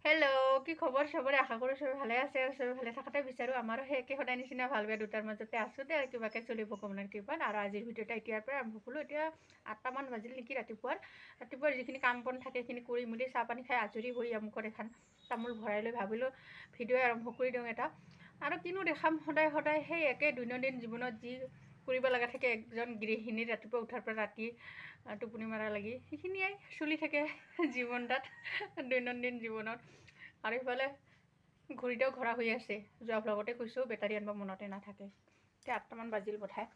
Hello' কি খবৰ চবৰে? আশা কৰোঁ চবে ভালে আছে আৰু চবে ভালে থকাতে বিচাৰোঁ। আমাৰো সেই একে সদায় নিচিনা ভাল বেয়া দুটাৰ মাজতে আছোঁ দে, কিবাকে চলিব ভগৱানৰ কৃপাত। আৰু আজিৰ ভিডিঅ'টা এতিয়াৰ পৰা আৰম্ভ কৰিলোঁ। এতিয়া 8টামান বাজিল নেকি ৰাতিপুৱাৰ যিখিনি কাম বন থাকে সেইখিনি কৰি মেলি চাহ পানী খাই আজৰি হৈ মুখত এখন তামোল ভৰাই লৈ ভাবিলোঁ ভিডিঅ' আৰম্ভ কৰি দিওঁ এটা। আৰু কিনো দেখাম, সদায় সেই একে দৈনন্দিন জীৱনত যি কৰিব লগা থাকে একজন গৃহিণীৰ ৰাতিপুৱা উঠাৰ পৰা ৰাতি টোপনি মাৰা লাগি, সেইখিনিয়ে চলি থাকে জীৱনটাত, দৈনন্দিন জীৱনত। আৰু ইফালে ঘড়ীটাও ঘৰা হৈ আছে, যোৱা ভ্লগতে কৈছোঁ বেটাৰী আনিব মনতে নাথাকে। এতিয়া 8টামান বাজিল পঠায়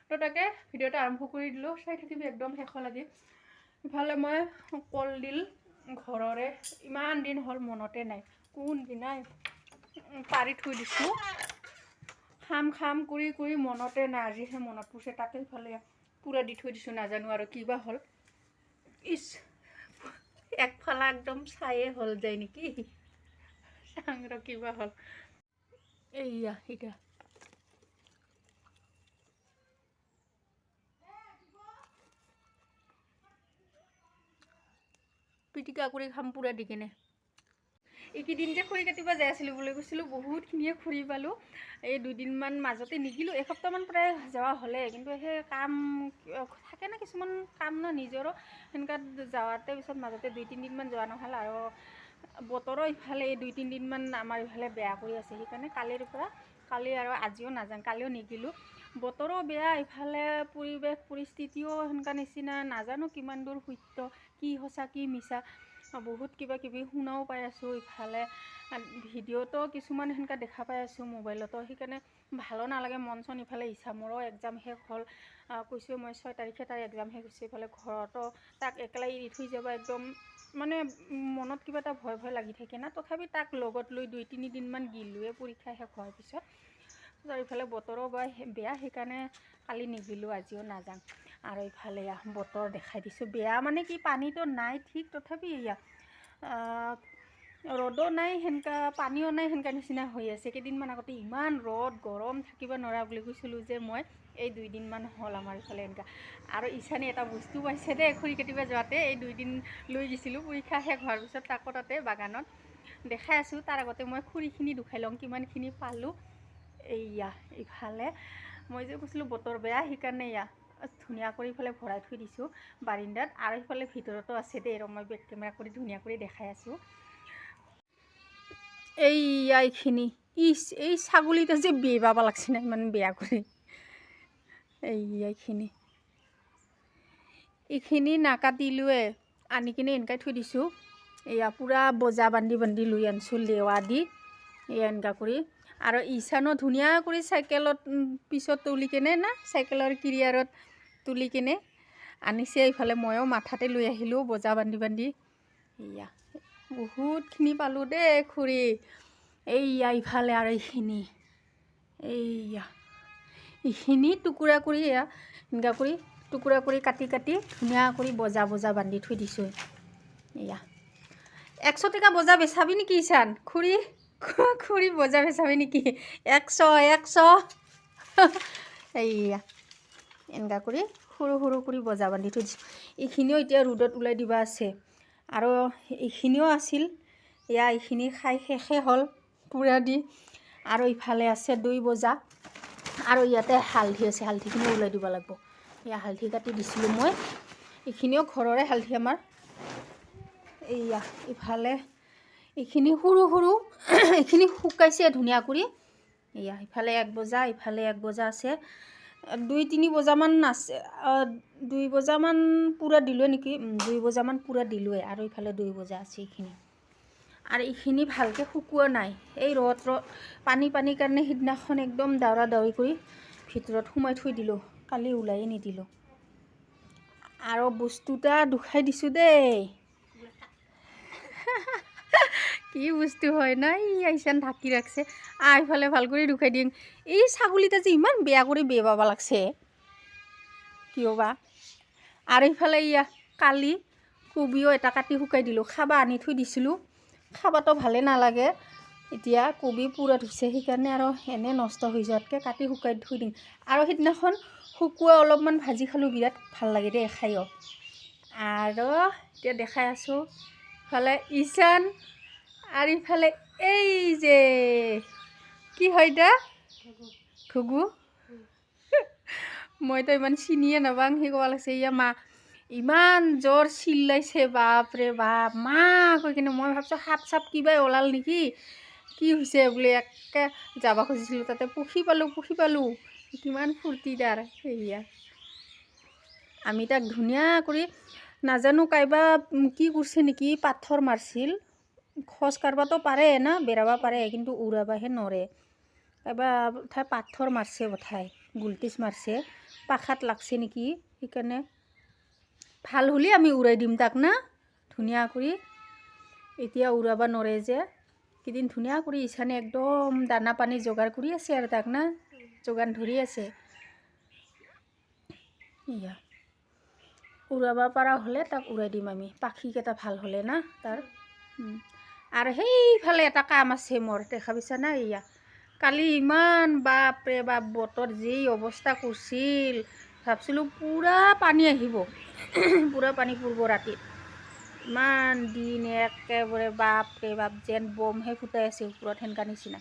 তো তাকে ভিডিঅ'টা আৰম্ভ কৰি দিলোঁ, চাই থাকিবি একদম শেষলৈকে। ইফালে মই কলডিল ঘৰৰে ইমান দিন হ'ল মনতে নাই, কোনদিনাই পাৰি থৈ দিছোঁ, খাম কৰি মনতে নাই, আজিহে মনত পৰিছে। তাকে ইফালে পূৰা দি থৈ দিছোঁ, নাজানো আৰু কিবা হ'ল। একফালা একদম চায়ে হ'ল যায় নেকি, চাংৰ কিবা হ'ল। এইয়া এতিয়া পিটিকা কৰি খাম পূৰা দি কিনে। এইকেইদিন যে খৰি কাটিব যাই আছিলোঁ বুলি কৈছিলোঁ, বহুতখিনিয়ে খৰি পালোঁ। এই দুদিনমান মাজতে নিদিলোঁ, এসপ্তাহমান প্ৰায় যোৱা হ'লে, কিন্তু সেই কাম থাকে না কিছুমান কাম ন নিজৰো, সেনেকুৱা যাওঁতে পিছত মাজতে 2-3 দিনমান যোৱা নহ'ল। আৰু বতৰো ইফালে এই 2-3 দিনমান আমাৰ ইফালে বেয়া কৰি আছে, সেইকাৰণে কালিৰ পৰা, কালি আৰু আজিও নাযাওঁ, কালিও নিদিলোঁ। বতৰো বেয়া, ইফালে পৰিৱেশ পৰিস্থিতিও সেনেকুৱা নিচিনা, নাজানো কিমান দূৰ সত্য, কি সঁচা কি মিছা, বহুত কিবা কিবি শুনাও পাই আছোঁ। ইফালে ভিডিঅ'তো কিছুমান সেনেকুৱা দেখা পাই আছোঁ মোবাইলতো, সেইকাৰণে ভালো নালাগে মন চন। ইফালে ইছামৰো এক্সাম শেষ হ'ল, কৈছোঁ মই 6 তাৰিখে তাৰ এক্সাম শেষ হৈছে। ইফালে ঘৰতো তাক একেলাই এৰি থৈ যাব একদম মানে মনত কিবা এটা ভয় লাগি থাকে না, তথাপি তাক লগত লৈ 2-3 দিনমান গিলোৱে পৰীক্ষা শেষ হোৱাৰ পিছত। আৰু ইফালে বতৰো বেয়া, সেইকাৰণে কালি নিদিলোঁ, আজিও নাযাওঁ। আৰু ইফালে বতৰ দেখাই দিছোঁ বেয়া, মানে কি পানীটো নাই ঠিক, তথাপি ৰ'দো নাই সেনেকুৱা, পানীও নাই সেনেকুৱা নিচিনা হৈ আছে। কেইদিনমান আগতে ইমান ৰ'দ গৰম থাকিব নোৱাৰা বুলি কৈছিলোঁ যে মই, এই 2 দিনমান হ'ল আমাৰ ইফালে এনেকুৱা। আৰু ইছানে এটা বস্তু পাইছে দেই, খৰি কাটিব যোৱাতে এই 2 দিন লৈ গৈছিলোঁ পৰীক্ষা শেষ হোৱাৰ পিছত, তাকো তাতে বাগানত দেখাই আছোঁ। তাৰ আগতে মই খৰিখিনি দুখাই লওঁ কিমানখিনি পালোঁ। এইয়া ইফালে মই যে কৈছিলোঁ বতৰ বেয়া, সেইকাৰণে ধুনীয়া কৰি ইফালে ভৰাই থৈ দিছোঁ বাৰিন্দাত। আৰু ইফালে ভিতৰতো আছে দেই, মই বেক কেমেৰা কৰি ধুনীয়া কৰি দেখাই আছোঁ। এইখিনি এই ছাগলীটা যে বেবাব লাগছে না ইমান বেয়া কৰি। এইখিনি নাকাটিলোৱে, আনি কিনে এনেকৈ থৈ দিছোঁ। এয়া পূৰা বজা বান্ধি লৈ আনিছোঁ লেৱা দি, এনেকুৱা কৰি। আৰু ইছানো ধুনীয়া কৰি চাইকেলত পিছত তুলি কিনে না, চাইকেলৰ কেৰিয়াৰত তুলি কিনে আনিছে। ইফালে ময়ো মাথাতে লৈ আহিলোঁ বজা বান্ধি। এয়া বহুতখিনি পালোঁ দেই খৰি। ইফালে আৰু এইখিনি টুকুৰা কৰি এনেকুৱা কৰি টুকুৰা কৰি কাটি ধুনীয়া কৰি বজা বান্ধি থৈ দিছোঁ। 100 টকা বজা বেচাবি নেকি ইছান? খৰি বজা বেচাবি নেকি? 100 এনেকুৱা কৰি সৰু কৰি বজা বান্ধি থৈ দিছোঁ। এইখিনিও এতিয়া ৰ'দত ওলাই দিবা আছে। আৰু এইখিনিও আছিল, এইখিনি খাই শেষে হ'ল পূৰা দি। আৰু ইফালে আছে দৈ বজা, আৰু ইয়াতে হালধি আছে, হালধিখিনিও ওলাই দিব লাগিব। হালধি কাটি দিছিলোঁ মই, এইখিনিও ঘৰৰে হালধি আমাৰ। ইফালে এইখিনি সৰু এইখিনি শুকাইছে ধুনীয়া কৰি। ইফালে 1 বজা, ইফালে 1 বজা আছে, 2-3 বজামান আছে, 2 বজামান পূৰা দিলোঁ নেকি, 2 বজামান পূৰা দিলোঁৱে। আৰু ইফালে 2 বজা আছে এইখিনি। আৰু এইখিনি ভালকৈ শুকোৱা নাই, এই ৰ'দ পানীৰ কাৰণে সিদিনাখন একদম দাউৰি কৰি ভিতৰত সোমাই থৈ দিলোঁ, কালি ওলাই নিদিলোঁ। আৰু বস্তুটা দুখাই দিছোঁ দেই, কি বস্তু হয় না, ইছান ঢাকি ৰাখছে। ইফালে ভাল কৰি দুখাই দিম। এই ছাগলীটা যে ইমান বেয়া কৰি বেবাব লাগছে কিয় বা। আৰু ইফালে কালি কবিও এটা কাটি শুকাই দিলোঁ, খাবা আনি থৈ দিছিলোঁ, খাবাতো ভালে নালাগে। এতিয়া কবি পূৰা ধুইছে, সেইকাৰণে আৰু এনে নষ্ট হৈ যোৱাতকৈ কাটি শুকাই থৈ দিম। আৰু সিদিনাখন শুকুৱাই অলপমান ভাজি খালোঁ, বিৰাট ভাল লাগে দেই খায়ো। আৰু এতিয়া দেখাই আছোঁ ইফালে ইছান আৰু ইফালে এই যে কি হয় দা ঘুগু মইতো ইমান চিনিয়ে নাপাং সি ক'ব লাগিছে ইয়া মা ইমান জ্বৰ চিল্লাইছে বাপৰে বাপ মা কৈ কিনে মই ভাবছোঁ সাপ চাপ কিবাই ওলাল নেকি কি হৈছে বুলি একে যাব খুজিছিলোঁ তাতে পুখি পালোঁ কিমান ফূৰ্তিদাৰ সেয়া আমি তাক ধুনীয়া কৰি নাজানো কাইবা কি কৰিছে নেকি পাথৰ মাৰছিল খোজ কাঢ়বাতো পাৰে না বেৰাব পাৰে কিন্তু উৰাবাহে নৰে কাইবা ঠাই পাথৰ মাৰছে বঠাই গুলটিছ মাৰছে পাখাত লাগছে নেকি সেইকাৰণে ভাল হ'লে আমি উৰাই দিম তাক না ধুনীয়া কৰি এতিয়া উৰাব নৰে যে কেইদিন ধুনীয়া কৰি ইছানে একদম দানা পানী যোগাৰ কৰি আছে আৰু তাক না যোগান ধৰি আছে ইয়া উৰাব পৰা হ'লে তাক উৰাই দিম আমি পাখিকেইটা ভাল হ'লে না তাৰ আৰু সেইফালে এটা কাম আছে মোৰ দেখা পাইছা না এয়া কালি ইমান বাপৰে বাপ বতৰ যি অৱস্থা কৰিছিল ভাবছিলোঁ পূৰা পানী আহিব পূৰা পানী পৰিব ৰাতিত ইমান দিন একেবাৰে বাপৰে বাপ যেন বমহে ফুটাই আছে ওপৰত সেনেকা নিচিনা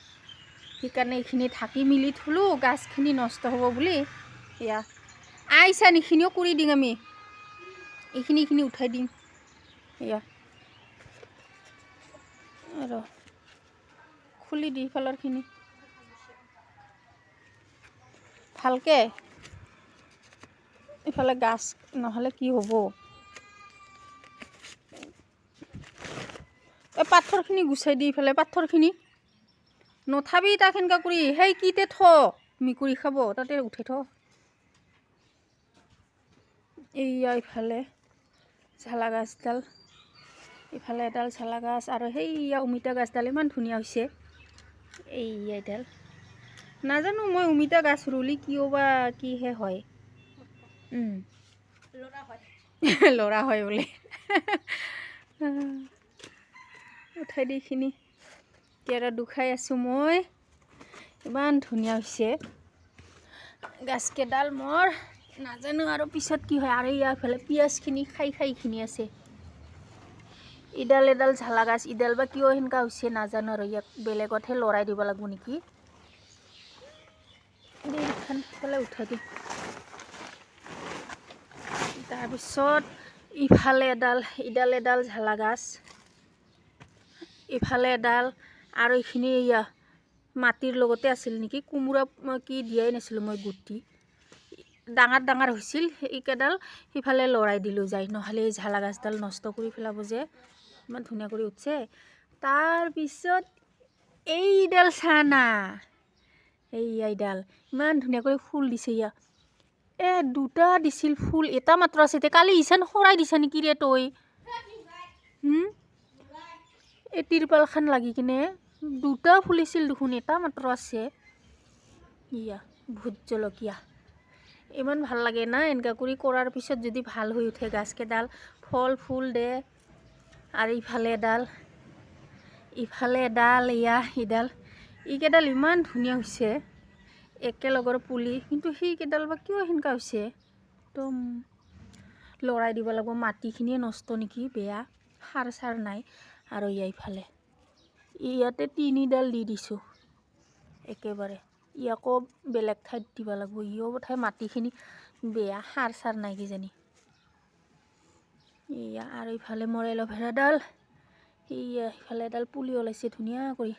সেইকাৰণে এইখিনি ঢাকি মেলি থলোঁ গাছখিনি নষ্ট হ'ব বুলি এয়া আইছান এইখিনিও কৰি দিম আমি এইখিনি উঠাই দিম এয়া আৰু খুলি দি ফালৰখিনি ভালকৈ ইফালে গাছ নহ'লে কি হ'ব এই পাথৰখিনি গুচাই দি ইফালে পাথৰখিনি নথাবি তাক সেনেকা কৰি সেই কিতে থ মেকুৰী খাব তাতে উঠাই থ এইয়া ইফালে ঝালা গাছডাল ইফালে এডাল ঝালা গাছ আৰু সেইয়া অমিতা গাছডাল ইমান ধুনীয়া হৈছে এইয়া এডাল নাজানো মই অমিতা গাছ ৰুলি কিয় বা কিহে হয় ল'ৰা হয় বোলে উঠাই দি এইখিনি এতিয়া দুখাই আছোঁ মই ইমান ধুনীয়া হৈছে গাছকেইডাল মোৰ নাজানো আৰু পিছত কি হয় আৰু ইয়াৰফালে পিঁয়াজখিনি খাই এইখিনি আছে এডাল ঝালা গাছ এডাল বা কিয় সেনেকা হৈছে নাজানো আৰু ইয়াক বেলেগতহে লৰাই দিব লাগিব নেকি এইখন ফালে উঠাই দিম তাৰপিছত ইফালে এডাল ঝালা গাছ ইফালে এডাল আৰু এইখিনি এয়া মাটিৰ লগতে আছিল নেকি কোমোৰা কি দিয়াই নাছিলোঁ মই গুটি ডাঙৰ হৈছিল এইকেইডাল সিফালে লৰাই দিলোঁ যায় নহ'লে এই ঝালা গাছডাল নষ্ট কৰি পেলাব যে ইমান ধুনীয়া কৰি উঠছে তাৰপিছত এইডাল চানা এইডাল ইমান ধুনীয়া কৰি ফুল দিছে ইয়া দুটা দিছিল ফুল এটা মাত্ৰ আছে কালি ইছান সৰাই দিছা নেকি ৰে তই এই তিৰপালখন লাগি কিনে দুটা ফুলিছিল দেখোন এটা মাত্ৰ আছে ইয়া ভোট জলকীয়া ইমান ভাল লাগে না এনেকা কৰি কৰাৰ পিছত যদি ভাল হৈ উঠে গাছকেইডাল ফল ফুল দে আৰু ইফালে এডাল এডাল এইকেইডাল ইমান ধুনীয়া হৈছে একেলগৰ পুলি কিন্তু সেইকেইডাল বা কিয় সেনেকা হৈছে একদম লৰাই দিব লাগিব মাটিখিনিয়ে নষ্ট নেকি বেয়া সাৰ চাৰ নাই আৰু ইফালে ইয়াতে তিনিডাল দি দিছোঁ একেবাৰে ইয়াকো বেলেগ ঠাইত দিব লাগিব ইও ঠাই মাটিখিনি বেয়া সাৰ চাৰ নাই কিজানি এয়া আৰু ইফালে মোৰ এল'ভেৰাডাল ইফালে এডাল পুলি ওলাইছে ধুনীয়া কৰি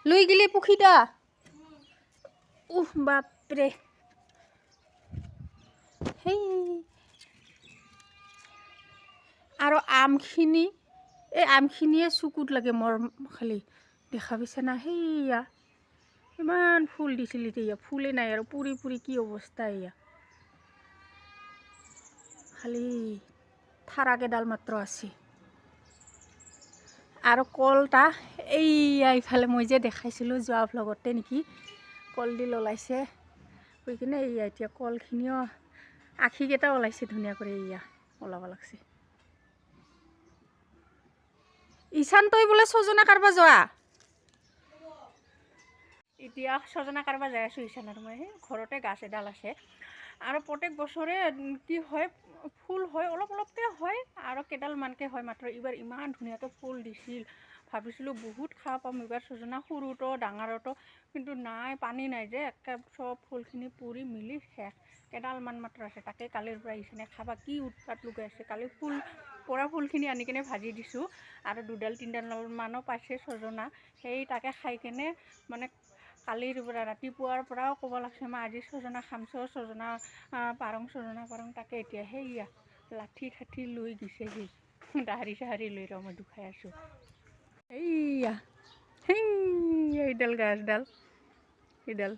লৈ গেলি পুখুৰীটা বাপৰে সেই আৰু আমখিনি এই আমখিনিয়ে চকুত লাগে মোৰ খালি দেখা পাইছে না সেইয়া ইমান ফুল দিছিল এতিয়া ফুলেই নাই আৰু পুৰি কি অৱস্থা এয়া খালি থাৰাকেইডাল মাত্ৰ আছে আৰু কলটা এইয়া ইফালে মই যে দেখাইছিলোঁ যোৱা ভ্লগতে নেকি কলডিল ওলাইছে কৈ কিনে এইয়া এতিয়া কলখিনিও আখিকেইটা ওলাইছে ধুনীয়া কৰি এয়া ওলাব লাগছে ইছান তই বোলে ছজনা কাঢ়ব যোৱা এতিয়া ছজনা কাঢ়ব যাই আছোঁ ইছান আৰু মই ঘৰতে গাছ এডাল আছে আৰু প্ৰত্যেক বছৰে কি হয় ফুল হয় অলপ অলপকৈ হয় আৰু কেইডালমানকৈ হয় মাত্ৰ। এইবাৰ ইমান ধুনীয়াকৈ ফুল দিছিল, ভাবিছিলোঁ বহুত খাব পাম এইবাৰ ছজনা সৰুটো ডাঙৰটো, কিন্তু নাই, পানী নাই যে একে চব ফুলখিনি পুৰি মিলি শেষ। কেইডালমান মাত্ৰ আছে, তাকে কালিৰ পৰা আহিছেনে খাবা কি উৎপাত লগাই আছে। কালি ফুল পৰা ফুলখিনি আনি কিনে ভাজি দিছোঁ আৰু 2-3ডালমানো পাইছে ছজনা, সেই তাকে খাই কেনে মানে কালিৰ পৰা ৰাতিপুৱাৰ পৰাও ক'ব লাগছে মই আজি ছজনা খামছ, ছজনা পাৰোঁ, ছজনা পাৰোঁ। তাকে এতিয়া সেইয়া লাঠি ঠাঠি লৈ গৈছেহি, দাহাৰি চাহাৰি লৈ ৰ মই দুখাই আছোঁ। এইয়া সেই এইডাল গাছডাল, এইডাল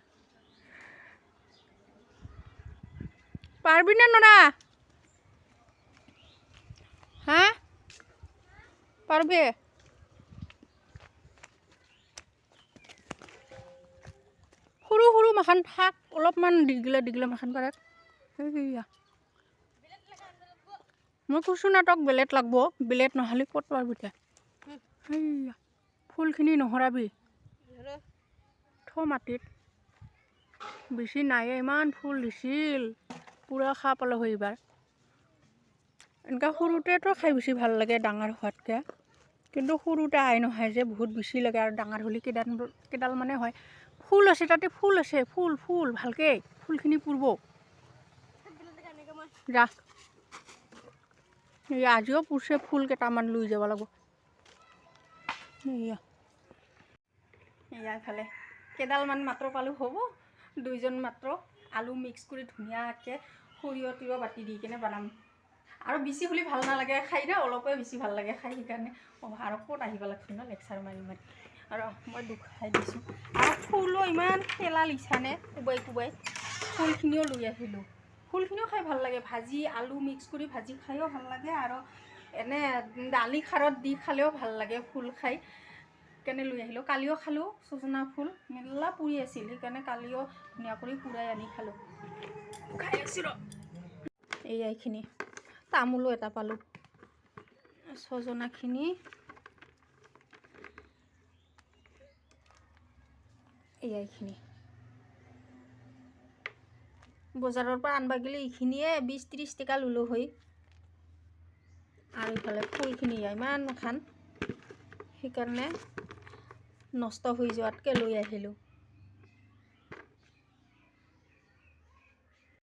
পাৰবি নে নৰা? হা পাৰবি? সৰু সৰু মাখান থাক, অলপমান দীঘলা মাখান পাৰাত। সেইয়া মই কৈছোঁ না তক বেলেট লাগব, বেলেট নহ'লে ক'ত পাৰবি তই। সেইয়া ফুলখিনি নহৰাবি, থ মাটিত, বেছি নায়ে, ইমান ফুল দিছিল, পূৰা খাব পালোঁ হয় এইবাৰ। এনেকুৱা সৰুতেতো খাই বেছি ভাল লাগে ডাঙৰ হোৱাতকৈ, কিন্তু সৰুতে আই নহয় যে বহুত বেছি লাগে আৰু ডাঙৰ হ'লে কেইডালমানে হয়। ফুল আছে তাতে, ফুল আছে, ফুল ফুল ভালকৈ ফুলখিনি পুৰব যা। এই আজিও পুৰছে ফুল কেইটামান লৈ যাব লাগিব। এয়া ইফালে কেইডালমান মাত্ৰ পালোঁ হ'ব, 2জন মাত্ৰ। আলু মিক্স কৰি ধুনীয়াকৈ সৰিয়হ তিয়হ বাটি দি কিনে বনাম। আৰু বেছি হ'লে ভাল নালাগে খাই দে, অলপে বেছি ভাল লাগে খাই, সেইকাৰণে আৰু ক'ত আহিব লাগছে ন লেকচাৰ মাৰি মাৰি। আৰু মই দুখাই দিছোঁ আৰু ফুলো ইমান খেলা লিচানে কোবাই কোবাই, ফুলখিনিও লৈ আহিলোঁ। ফুলখিনিও খাই ভাল লাগে, ভাজি আলু মিক্স কৰি ভাজি খায়ো ভাল লাগে, আৰু এনে দালি খাৰত দি খালেও ভাল লাগে ফুল খাই, সেইকাৰণে লৈ আহিলোঁ। কালিও খালোঁ ছজনা ফুল, মেলা পুৰি আছিল, সেইকাৰণে কালিও ধুনীয়া কৰি পুৰাই আনি খালোঁ। খাই আছোঁ ৰ। এইখিনি তামোলো এটা পালোঁ, ছজনাখিনি এইখিনি বজাৰৰ পৰা আনবা গ'লে এইখিনিয়ে 20-30 টকা ল'লো হয়। আৰু ইফালে ফুলখিনি ইমান খান, সেইকাৰণে নষ্ট হৈ যোৱাতকৈ লৈ আহিলোঁ।